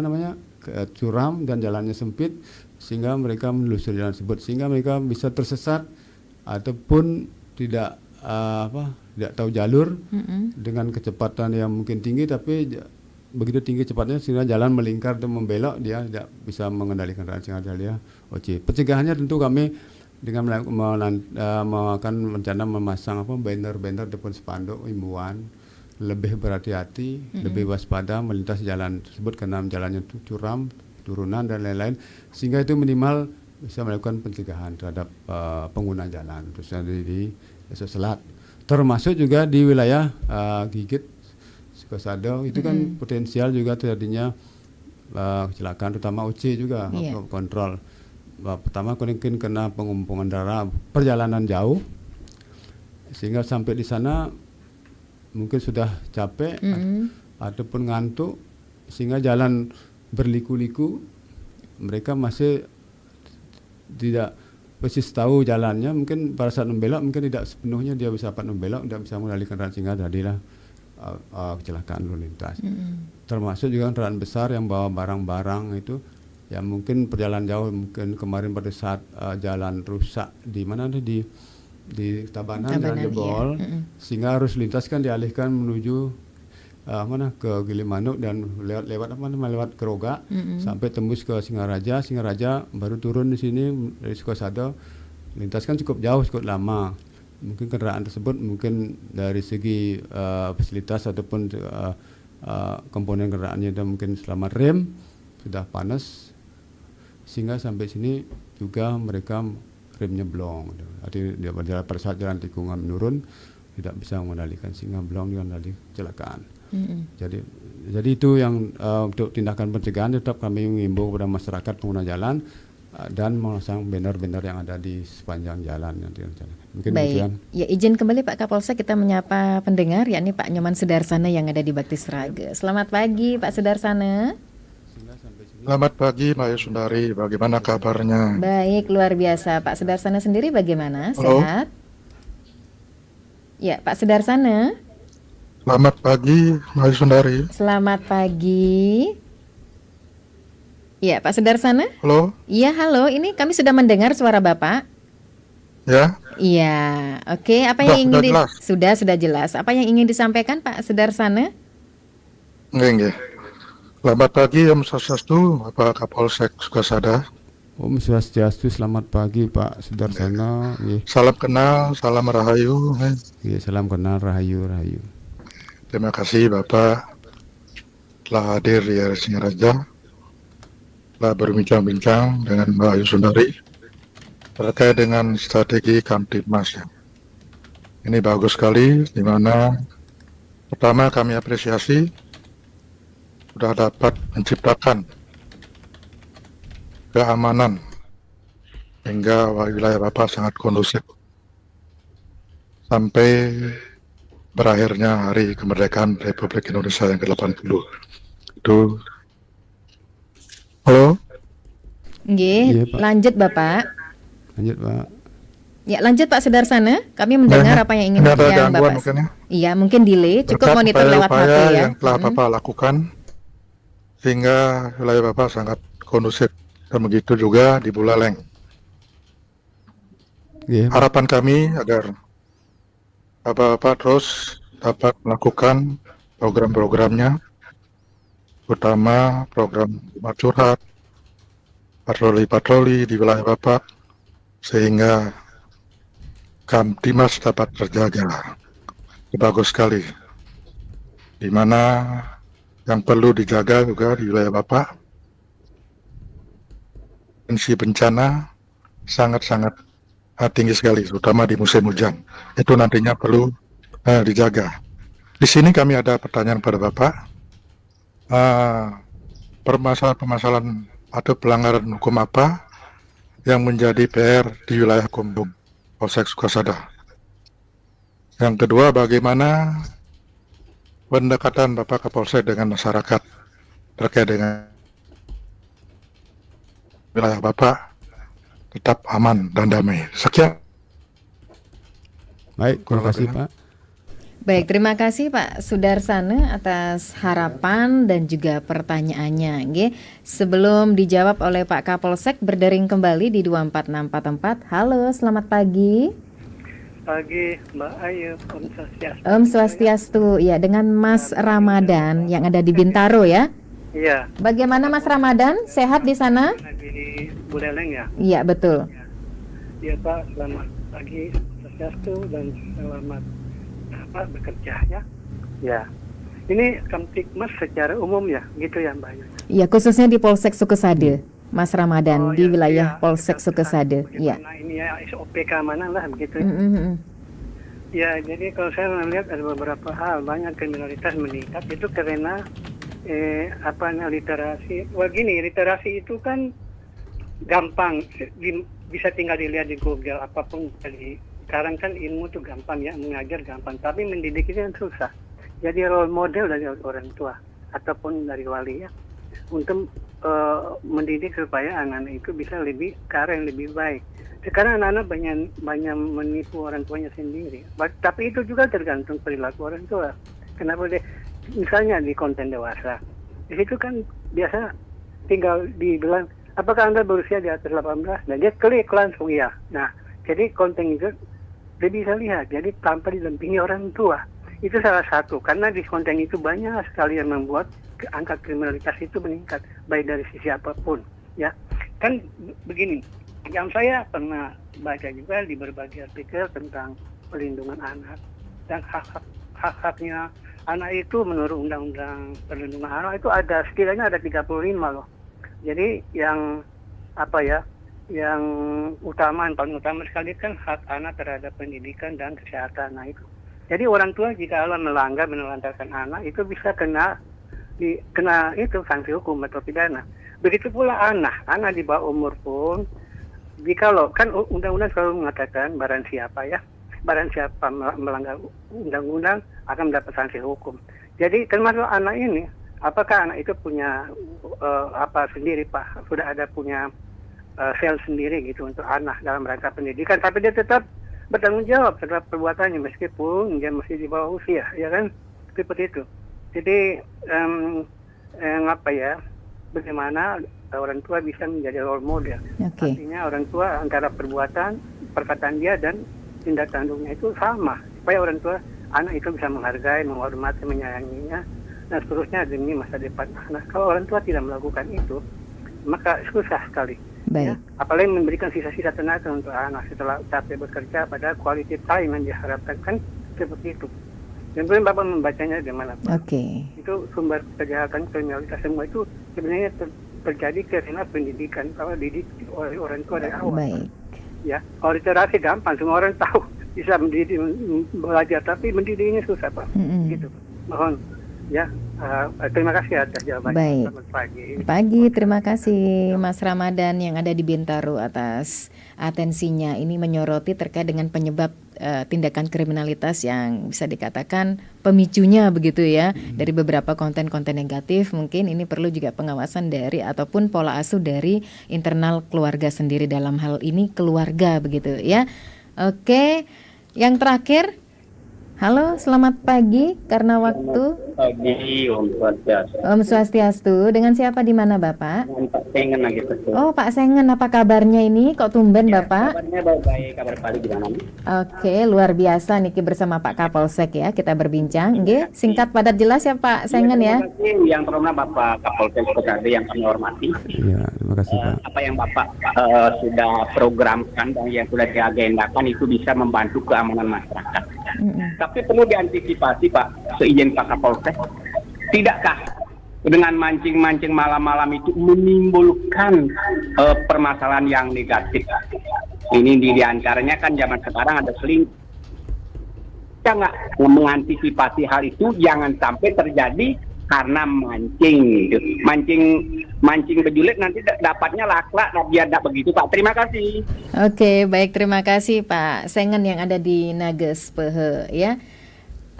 Speaker 5: curam dan jalannya sempit sehingga mereka menelusuri jalan tersebut sehingga mereka bisa tersesat ataupun tidak tahu jalur dengan kecepatan yang mungkin tinggi, tapi begitu tinggi cepatnya sehingga jalan melingkar dan membelok, dia tidak bisa mengendalikan kendaraan sehingga dia OC. Pencegahannya tentu kami dengan akan rencana memasang banner-banner ataupun spanduk himbauan lebih berhati-hati, lebih waspada melintasi jalan tersebut karena jalannya curam, turunan dan lain-lain, sehingga itu minimal bisa melakukan pencegahan terhadap pengguna jalan khususnya di Desa Selat, termasuk juga di wilayah Gigit, Sukosado itu kan potensial juga terjadinya kecelakaan, terutama OC juga kontrol. Pertama mungkin kena pengumpulan darah perjalanan jauh sehingga sampai di sana mungkin sudah capek ataupun ngantuk sehingga jalan berliku-liku, mereka masih tidak persis tahu jalannya, mungkin pada saat membelok mungkin tidak sepenuhnya dia bisa dapat membelok, tidak bisa mengendalikan kendaraan sehingga terjadilah kecelakaan lalu lintas. Termasuk juga kendaraan besar yang bawa barang-barang itu yang mungkin perjalanan jauh, mungkin kemarin pada saat jalan rusak di mana di Tabanan jalan jebol, sehingga harus lintas kan dialihkan menuju ke Gilimanuk dan lewat Keroga sampai tembus ke Singaraja baru turun di sini dari Sukosado. Lintas kan cukup jauh, cukup lama. Mungkin kendaraan tersebut mungkin dari segi fasilitas ataupun komponen kendaraannya dan mungkin selama rem sudah panas sehingga sampai sini juga mereka remnya blong. Artinya dia berjalan pada saat jalan tikungan menurun tidak bisa mengendalikan sehingga blong dengan dari kecelakaan. Jadi itu yang untuk tindakan pencegahan tetap kami mengimbau kepada masyarakat pengguna jalan dan memasang banner-banner yang ada di sepanjang jalan. Mungkin
Speaker 4: baik,
Speaker 5: demikian.
Speaker 4: Ya izin kembali Pak Kapolsek, kita menyapa pendengar yakni Pak Nyoman Sudarsana yang ada di Bakti Sraga. Selamat pagi Pak Sudarsana.
Speaker 8: Selamat pagi Mbak Sundari, bagaimana kabarnya?
Speaker 4: Baik, luar biasa. Pak Sudarsana sendiri bagaimana?
Speaker 8: Halo?
Speaker 4: Sehat? Ya Pak Sudarsana.
Speaker 8: Selamat pagi Mbak Sundari.
Speaker 4: Selamat pagi. Ya Pak Sudarsana.
Speaker 8: Halo?
Speaker 4: Iya halo, ini kami sudah mendengar suara Bapak.
Speaker 8: Ya?
Speaker 4: Iya, oke. Apa
Speaker 8: Sudah,
Speaker 4: yang ingin
Speaker 8: sudah jelas.
Speaker 4: sudah jelas. Apa yang ingin disampaikan Pak Sudarsana?
Speaker 8: Nggih. Selamat pagi, Om Swastiastu, Bapak Kapolsek Sukasada.
Speaker 5: Om Swastiastu, selamat pagi Pak Sudarsana. Nggih.
Speaker 8: Salam kenal, salam rahayu.
Speaker 5: Nggih, salam kenal, rahayu.
Speaker 8: Terima kasih Bapak telah hadir di RRI Singaraja, telah berbincang-bincang dengan Mbak Ayu Sundari terkait dengan strategi Kamtibmas. Ini bagus sekali, di mana pertama kami apresiasi sudah dapat menciptakan keamanan hingga wilayah Bapak sangat kondusif sampai berakhirnya Hari Kemerdekaan Republik Indonesia yang ke-80. Itu. Halo?
Speaker 4: Nggih,
Speaker 5: Iya, Pak.
Speaker 4: lanjut Bapak.
Speaker 5: Lanjut Pak.
Speaker 4: Ya, lanjut Pak Sudarsana. Kami mendengar apa yang ingin
Speaker 8: Ini ada
Speaker 4: yang
Speaker 8: gangguan
Speaker 4: Bapak.
Speaker 8: mungkin ya.
Speaker 4: Iya, mungkin delay. Cukup
Speaker 8: Berkat
Speaker 4: monitor lewat HP
Speaker 8: upaya-upaya
Speaker 4: ya.
Speaker 8: yang telah Bapak lakukan sehingga wilayah Bapak sangat kondusif, dan begitu juga di Buleleng.
Speaker 5: Nggih, Pak.
Speaker 8: Harapan kami agar Bapak-Bapak terus dapat melakukan program-programnya, utama program rumah curhat, patroli-patroli di wilayah Bapak, sehingga Kamtibmas dapat terjaga. Bagus sekali. Di mana yang perlu dijaga juga di wilayah Bapak, potensi bencana sangat-sangat tinggi sekali, terutama di musim hujan. Itu nantinya perlu dijaga. Di sini kami ada pertanyaan pada Bapak. Permasalahan-permasalahan atau pelanggaran hukum apa yang menjadi PR di wilayah Kumbung, Polsek Sukasada? Yang kedua, bagaimana pendekatan Bapak Kapolsek dengan masyarakat terkait dengan wilayah Bapak tetap aman dan damai. Sekian.
Speaker 5: Baik, terima kasih Pak.
Speaker 4: Baik, terima kasih Pak Sudarsana atas harapan dan juga pertanyaannya. Nggih. Sebelum dijawab oleh Pak Kapolsek, berdering kembali di 24644. Halo, selamat pagi.
Speaker 9: Pagi Mbak Ayu, Om Swastiastu.
Speaker 4: Om Swastiastu, ya, dengan Mas Ramadan yang ada di Bintaro ya.
Speaker 9: Iya,
Speaker 4: Bagaimana Mas Ramadan? Sehat di sana?
Speaker 9: di Buleleng ya.
Speaker 4: Iya, betul.
Speaker 9: Iya Pak, selamat pagi Om Swastiastu dan selamat bekerja ya. Ya, ini Kamtibmas secara umum ya, gitu ya Mbak Ayu.
Speaker 4: Iya, khususnya di Polsek Sukasade, Mas Ramadan,
Speaker 9: Oh,
Speaker 4: di
Speaker 9: ya,
Speaker 4: wilayah
Speaker 9: iya,
Speaker 4: Polsek
Speaker 9: kita
Speaker 4: Sukasade.
Speaker 9: bagaimana
Speaker 4: Iya.
Speaker 9: ini ya SOP keamanan lah begitu.
Speaker 4: Mm-mm.
Speaker 9: Ya, jadi kalau saya melihat ada beberapa hal, banyak kriminalitas meningkat itu karena literasi. Wah gini, literasi itu kan gampang, bisa tinggal dilihat di Google apapun. Sekarang kan ilmu tuh gampang ya, mengajar gampang, tapi mendidik itu yang susah. Jadi role model dari orang tua ataupun dari wali ya, untuk mendidik supaya anak-anak itu bisa lebih ke arah yang lebih baik. Sekarang anak-anak banyak menipu orang tuanya sendiri. Tapi itu juga tergantung perilaku orang tua. Kenapa deh? Misalnya di konten dewasa, di situ kan biasa tinggal dibilang, apakah Anda berusia di atas 18? Nah dia klik langsung ya. Nah jadi konten itu dia bisa lihat, jadi tanpa didampingi orang tua. Itu salah satu, karena di konten itu banyak sekali yang membuat angka kriminalitas itu meningkat, baik dari sisi apapun. Ya, kan begini, yang saya pernah baca juga di berbagai artikel tentang perlindungan anak dan hak-haknya anak itu menurut Undang-Undang Perlindungan Anak itu ada setidaknya ada 35 loh. Jadi yang yang paling utama sekali kan hak anak terhadap pendidikan dan kesehatan. Nah itu. Jadi orang tua jika menelantarkan anak itu bisa kena itu sanksi hukum atau pidana. Begitu pula anak di bawah umur pun, jikalau kan undang-undang selalu mengatakan barang siapa melanggar undang-undang akan mendapat sanksi hukum. Jadi termasuk anak ini, apakah anak itu punya sendiri Pak, sudah ada punya sel sendiri gitu untuk anak dalam rangka pendidikan, tapi dia tetap bertanggung jawab terhadap perbuatannya meskipun dia masih di bawah usia, ya kan? Seperti itu. Jadi bagaimana orang tua bisa menjadi role model.
Speaker 4: Oke.
Speaker 9: Artinya orang tua antara perkataan dia dan tindak tanduknya itu sama, supaya orang tua anak itu bisa menghargai, menghormati, menyayanginya, dan seterusnya demi masa depan anak. Kalau orang tua tidak melakukan itu, maka susah sekali.
Speaker 4: Baik.
Speaker 9: Ya, apalagi memberikan sisa-sisa tenaga untuk anak setelah capek bekerja, pada quality time yang diharapkan kan seperti itu. Dan kemudian Bapak membacanya di mana Pak?
Speaker 4: Oke.
Speaker 9: Itu sumber kejahatan, kriminalitas semua itu sebenarnya terjadi karena pendidikan, kalau didik oleh orang tua dari awal.
Speaker 4: Baik.
Speaker 9: Ya, kalau literasi gampang, semua orang tahu bisa mendidik, belajar, tapi mendidiknya susah Pak. Gitu. Mohon ya, terima kasih atas jawabannya.
Speaker 4: Baik.
Speaker 9: Selamat pagi.
Speaker 4: Pagi, terima kasih Mas Ramadan yang ada di Bintaro atas atensinya. Ini menyoroti terkait dengan penyebab tindakan kriminalitas yang bisa dikatakan pemicunya begitu ya, dari beberapa konten-konten negatif. Mungkin ini perlu juga pengawasan dari ataupun pola asuh dari internal keluarga sendiri, dalam hal ini keluarga begitu ya. Oke, yang terakhir. Halo, selamat pagi. Karena waktu.
Speaker 10: Pagi, Om Swastiastu.
Speaker 4: Om Swastiastu. Dengan siapa di mana Bapak?
Speaker 10: Dengan Pak Sengen lagi Pak.
Speaker 4: Oh, Pak Sengen, apa kabarnya ini? Kok tumben Bapak?
Speaker 10: Kabarnya baik, kabar pagi gimana nih?
Speaker 4: Oke, luar biasa Niki bersama Pak Kapolsek ya, kita berbincang. Nggih, singkat padat jelas ya Pak Sengen ya.
Speaker 10: Terima kasih yang terhormat Bapak Kapolsek Kota yang kami hormati.
Speaker 5: Iya, terima kasih Pak.
Speaker 10: Apa yang Bapak sudah programkan dan yang sudah diagendakan itu bisa membantu keamanan masyarakat. Tapi perlu diantisipasi Pak, seizin Pak Kapolsek, tidakkah dengan mancing-mancing malam-malam itu menimbulkan permasalahan yang negatif? Ini diantaranya kan zaman sekarang ada selingkuh. Kita nggak mengantisipasi hal itu, jangan sampai terjadi karena mancing, gitu. Mancing bejulit nanti dapatnya laklak, biar tidak begitu Pak. Terima kasih.
Speaker 4: Oke, baik, terima kasih Pak Sengen yang ada di Nages Pehe ya.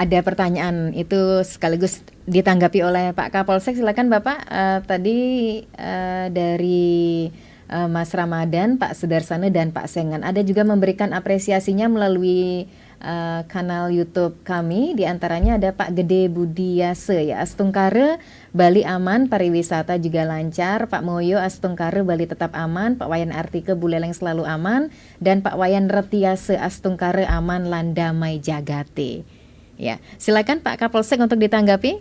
Speaker 4: Ada pertanyaan itu sekaligus ditanggapi oleh Pak Kapolsek. Silakan Bapak. Tadi dari Mas Ramadan, Pak Sudarsana dan Pak Sengen ada juga memberikan apresiasinya melalui kanal YouTube kami. Di antaranya ada Pak Gede Budiase ya, Astungkare Bali aman, pariwisata juga lancar. Pak Moyo Astungkare Bali tetap aman, Pak Wayan Artike Buleleng selalu aman, dan Pak Wayan Retiase Astungkare aman lan damai jagate. Ya, silakan Pak Kapolsek untuk ditanggapi.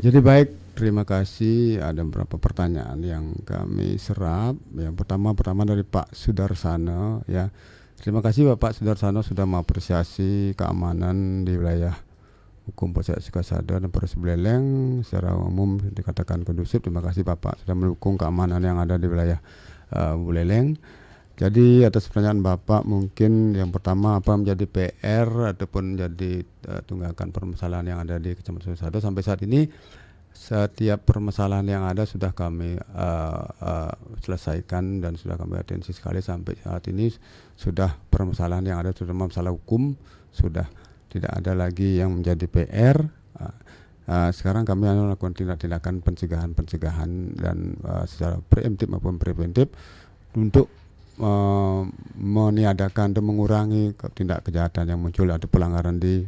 Speaker 5: Jadi baik, terima kasih. Ada beberapa pertanyaan yang kami serap. Yang pertama dari Pak Sudarsana ya. Terima kasih Bapak Sudarsana sudah mengapresiasi keamanan di wilayah hukum Polsek Sukasada dan Polres Buleleng secara umum dikatakan kondusif. Terima kasih Bapak sudah mendukung keamanan yang ada di wilayah Buleleng. Jadi atas pertanyaan Bapak, mungkin yang pertama apa menjadi PR ataupun menjadi tunggakan permasalahan yang ada di Kecamatan Sukasada. Sampai saat ini setiap permasalahan yang ada sudah kami selesaikan dan sudah kami atensi sekali. Sampai saat ini sudah permasalahan yang ada sudah masalah hukum, sudah tidak ada lagi yang menjadi PR. Sekarang kami melakukan tindakan pencegahan dan secara preemptif maupun preventif untuk meniadakan dan mengurangi tindak kejahatan yang muncul atau pelanggaran di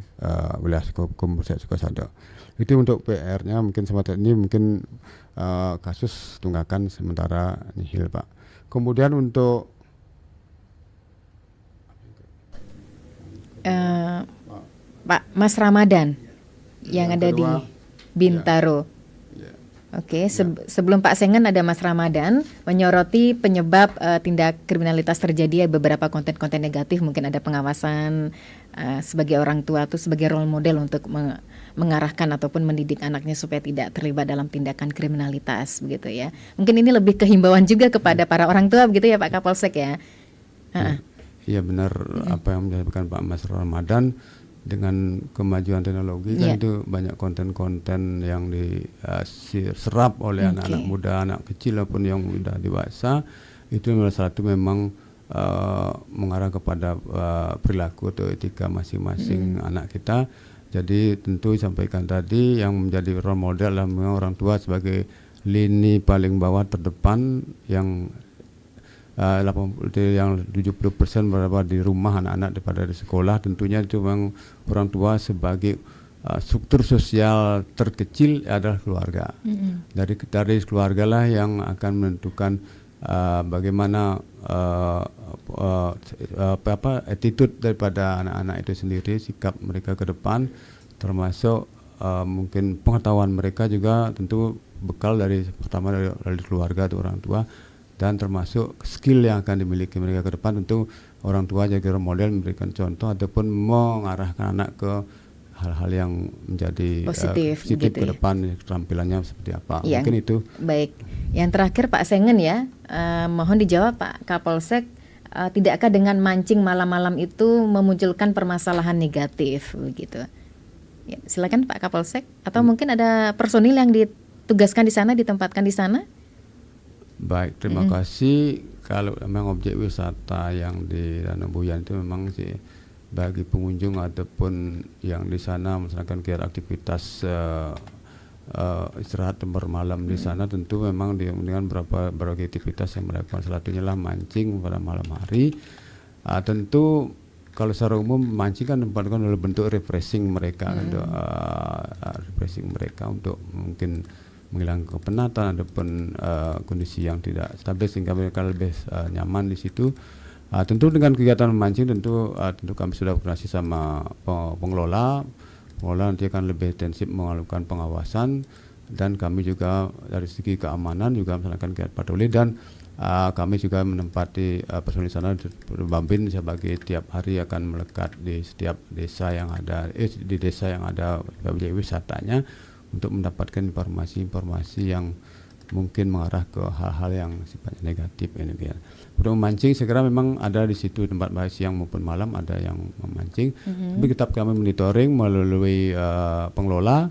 Speaker 5: wilayah hukum Polsek Sukasada. Itu untuk PR-nya. Mungkin semata ini mungkin kasus tunggakan sementara nihil Pak. Kemudian untuk
Speaker 4: Pak Mas Ramadan yang ada di Bintaro. Oke, sebelum Pak Sengen ada Mas Ramadan menyoroti penyebab tindak kriminalitas terjadi beberapa konten-konten negatif. Mungkin ada pengawasan sebagai orang tua atau sebagai role model untuk mengarahkan ataupun mendidik anaknya supaya tidak terlibat dalam tindakan kriminalitas begitu ya. Mungkin ini lebih ke himbauan juga kepada para orang tua begitu ya Pak Kapolsek ya.
Speaker 5: Iya benar apa yang disampaikan Pak Mas Ramadan. Dengan kemajuan teknologi kan itu banyak konten-konten yang diserap oleh anak-anak muda, anak kecil maupun yang muda dewasa. Itu salah satu memang mengarah kepada perilaku atau etika masing-masing anak kita. Jadi tentu sampaikan tadi yang menjadi role model adalah memang orang tua sebagai lini paling bawah terdepan yang 70% berada di rumah anak-anak daripada di sekolah. Tentunya itu memang orang tua sebagai struktur sosial terkecil adalah keluarga. Dari keluarga lah yang akan menentukan bagaimana attitude daripada anak-anak itu sendiri, sikap mereka ke depan, termasuk mungkin pengetahuan mereka juga tentu bekal dari pertama dari keluarga atau orang tua, dan termasuk skill yang akan dimiliki mereka ke depan. Tentu orang tua jadi role model, memberikan contoh ataupun mengarahkan anak ke hal-hal yang menjadi
Speaker 4: positif
Speaker 5: gitu
Speaker 4: gitu
Speaker 5: ke depan, keterampilannya seperti apa.
Speaker 4: Ya,
Speaker 5: Mungkin itu.
Speaker 4: Baik. Yang terakhir Pak Sengen ya, mohon dijawab Pak Kapolsek, tidakkah dengan mancing malam-malam itu memunculkan permasalahan negatif begitu? Ya, silakan Pak Kapolsek. Atau mungkin ada personil yang ditugaskan di sana, ditempatkan di sana?
Speaker 5: Baik, terima kasih. Kalau memang objek wisata yang di Danau Buyan itu memang sih bagi pengunjung ataupun yang di sana melaksanakan kegiatan aktivitas istirahat bermalam di sana, tentu memang dengan berbagai aktivitas yang melakukan, salah satunya lah mancing pada malam hari. Tentu kalau secara umum mancing kan merupakan bentuk refreshing mereka, refreshing mereka untuk mungkin menghilangkan kepenatan ataupun kondisi yang tidak stabil sehingga mereka lebih nyaman di situ. Tentu dengan kegiatan memancing tentu kami sudah koordinasi sama pengelola nanti akan lebih intensif melakukan pengawasan, dan kami juga dari segi keamanan juga melaksanakan kegiatan patroli, dan kami juga menempati personil sana Bambin sebagai tiap hari akan melekat di setiap desa yang ada di desa yang ada objek wisatanya untuk mendapatkan informasi-informasi yang mungkin mengarah ke hal-hal yang sifatnya negatif ini ya. Untuk memancing segera memang ada di situ tempat baik siang maupun malam ada yang memancing. Tapi tetap kami monitoring melalui pengelola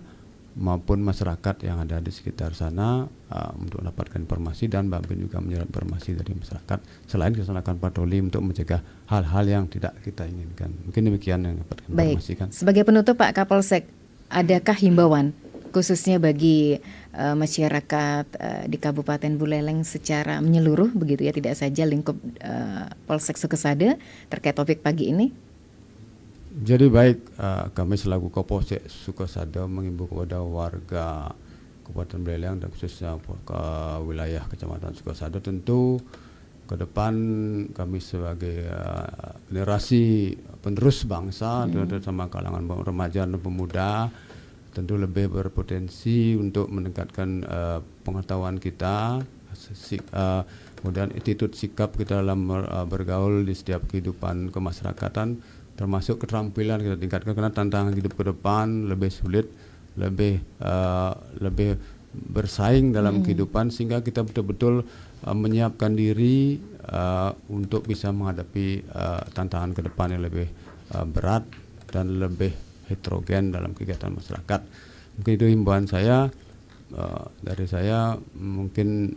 Speaker 5: maupun masyarakat yang ada di sekitar sana untuk mendapatkan informasi, dan Bambin juga menyerap informasi dari masyarakat selain melaksanakan patroli untuk mencegah hal-hal yang tidak kita inginkan. Mungkin demikian yang dapat kami informasikan.
Speaker 4: Sebagai penutup Pak Kapolsek, adakah himbauan khususnya bagi masyarakat di Kabupaten Buleleng secara menyeluruh begitu ya, tidak saja lingkup Polsek Sukesade terkait topik pagi ini?
Speaker 5: Jadi baik, kami selaku Kapolsek Sukesade mengimbau kepada warga Kabupaten Buleleng dan khususnya ke wilayah Kecamatan Sukesade, tentu ke depan kami sebagai generasi penerus bangsa sama kalangan remaja dan pemuda tentu lebih berpotensi untuk meningkatkan pengetahuan kita, kemudian attitude sikap kita dalam bergaul di setiap kehidupan kemasyarakatan, termasuk keterampilan kita tingkatkan karena tantangan hidup ke depan lebih sulit, lebih bersaing dalam kehidupan, sehingga kita betul-betul menyiapkan diri untuk bisa menghadapi tantangan ke depan yang lebih berat dan lebih heterogen dalam kegiatan masyarakat. Mungkin itu himbauan saya dari saya, mungkin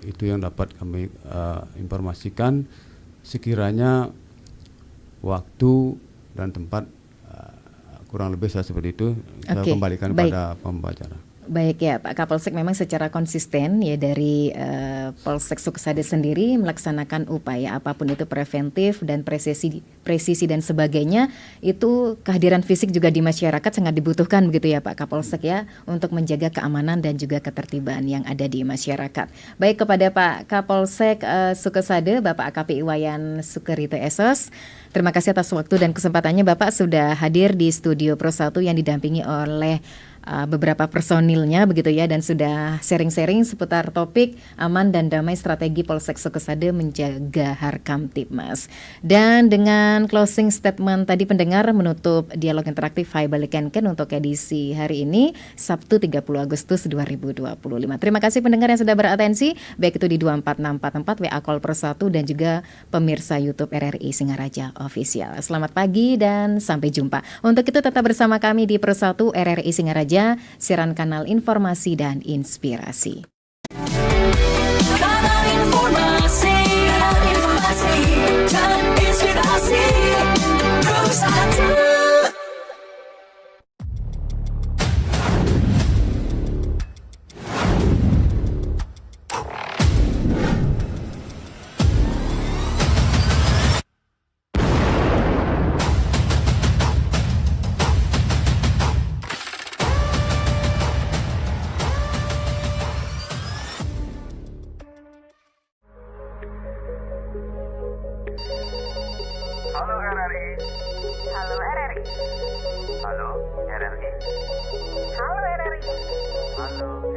Speaker 5: itu yang dapat kami informasikan. Sekiranya waktu dan tempat kurang lebih saya seperti itu, saya kembalikan kepada pembicara.
Speaker 4: Baik ya Pak Kapolsek, memang secara konsisten ya dari Polsek Sukesade sendiri melaksanakan upaya apapun itu preventif dan presisi dan sebagainya, itu kehadiran fisik juga di masyarakat sangat dibutuhkan begitu ya Pak Kapolsek ya, untuk menjaga keamanan dan juga ketertiban yang ada di masyarakat. Baik, kepada Pak Kapolsek Sukesade Bapak AKP Iwayan Sukerito Esos, terima kasih atas waktu dan kesempatannya Bapak sudah hadir di studio Pro 1 yang didampingi oleh beberapa personilnya begitu ya, dan sudah sharing-sharing seputar topik aman dan damai strategi Polsek Sukesade menjaga Harkam Tipmas. Dan dengan closing statement tadi pendengar menutup dialog interaktif Hai Balikenken untuk edisi hari ini Sabtu 30 Agustus 2025. Terima kasih pendengar yang sudah beratensi, baik itu di 24644 WA Call Pro 1 dan juga pemirsa YouTube RRI Singaraja Official. Selamat pagi dan sampai jumpa. Untuk itu tetap bersama kami di Pro 1 RRI Singaraja, siaran kanal informasi dan inspirasi.
Speaker 7: Kanal informasi dan inspirasi Pro 1.
Speaker 1: Halo RRI.
Speaker 2: Halo RRI.
Speaker 1: Halo RRI.
Speaker 2: Halo RRI.
Speaker 1: Halo